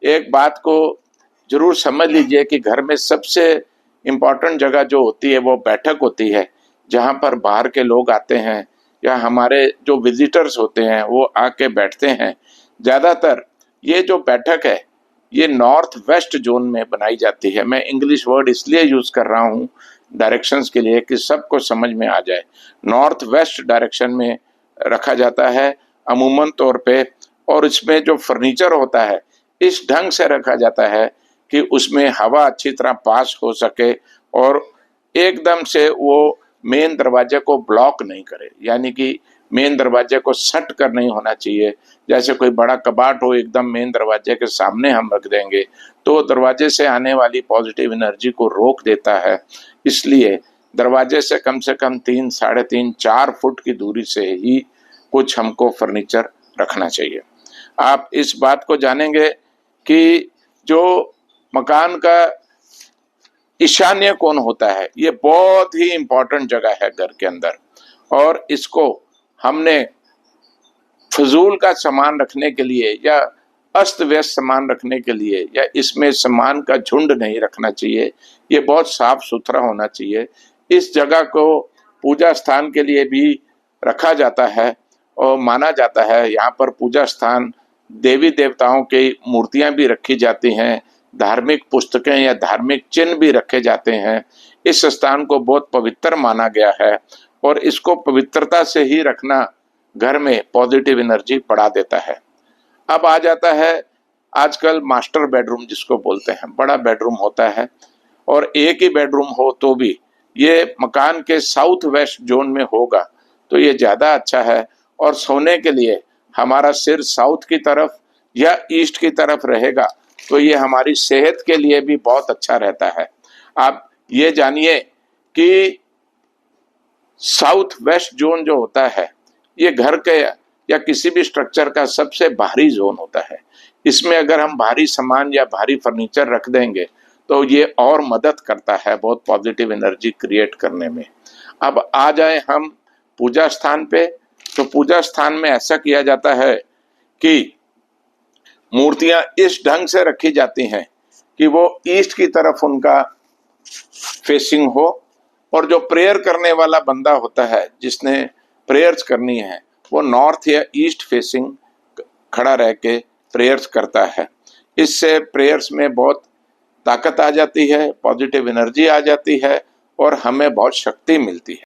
एक बात को जरूर समझ लीजिए कि घर में सबसे इम्पोर्टेंट जगह जो होती है वो बैठक होती है, जहाँ पर बाहर के लोग आते हैं या हमारे जो विजिटर्स होते हैं वो आके बैठते हैं। ज़्यादातर ये जो बैठक है ये नॉर्थ वेस्ट जोन में बनाई जाती है। मैं इंग्लिश वर्ड इसलिए यूज़ कर रहा हूँ डायरेक्शंस के लिए कि सबको समझ में आ जाए। नॉर्थ वेस्ट डायरेक्शन में रखा जाता है अमूमन तौर पे, और इसमें जो फर्नीचर होता है इस ढंग से रखा जाता है कि उसमें हवा अच्छी तरह पास हो सके और एकदम से वो मेन दरवाजे को ब्लॉक नहीं करे, यानी कि मेन दरवाजे को सट कर नहीं होना चाहिए। जैसे कोई बड़ा कबाट हो एकदम मेन दरवाजे के सामने हम रख देंगे तो दरवाजे से आने वाली पॉजिटिव एनर्जी को रोक देता है। इसलिए दरवाजे से कम 3, 3.5, 4 फुट की दूरी से ही कुछ हमको फर्नीचर रखना चाहिए। आप इस बात को जानेंगे कि जो मकान का ईशान्य कोण होता है ये बहुत ही इंपॉर्टेंट जगह है घर के अंदर, और इसको हमने फजूल का सामान रखने के लिए या अस्त व्यस्त सामान रखने के लिए या इसमें सामान का झुंड नहीं रखना चाहिए। ये बहुत साफ सुथरा होना चाहिए। इस जगह को पूजा स्थान के लिए भी रखा जाता है और माना जाता है। यहाँ पर पूजा स्थान देवी देवताओं की मूर्तियां भी रखी जाती हैं, धार्मिक पुस्तकें या धार्मिक चिन्ह भी रखे जाते हैं। इस स्थान को बहुत पवित्र माना गया है और इसको पवित्रता से ही रखना घर में पॉजिटिव एनर्जी बढ़ा देता है। अब आ जाता है आजकल मास्टर बेडरूम जिसको बोलते हैं। बड़ा बेडरूम होता है और एक ही बेडरूम हो तो भी ये मकान के साउथ वेस्ट जोन में होगा तो ये ज़्यादा अच्छा है, और सोने के लिए हमारा सिर साउथ की तरफ या ईस्ट की तरफ रहेगा तो ये हमारी सेहत के लिए भी बहुत अच्छा रहता है। आप ये जानिए कि साउथ वेस्ट जोन जो होता है ये घर के या किसी भी स्ट्रक्चर का सबसे भारी जोन होता है। इसमें अगर हम भारी सामान या भारी फर्नीचर रख देंगे तो ये और मदद करता है बहुत पॉजिटिव एनर्जी क्रिएट करने में। अब आ जाए हम पूजा स्थान पे, तो पूजा स्थान में ऐसा किया जाता है कि मूर्तियां इस ढंग से रखी जाती हैं कि वो ईस्ट की तरफ उनका फेसिंग हो, और जो प्रेयर करने वाला बंदा होता है जिसने प्रेयर्स करनी है वो नॉर्थ या ईस्ट फेसिंग खड़ा रह के प्रेयर्स करता है। इससे प्रेयर्स में बहुत ताकत आ जाती है, पॉजिटिव एनर्जी आ जाती है और हमें बहुत शक्ति मिलती है।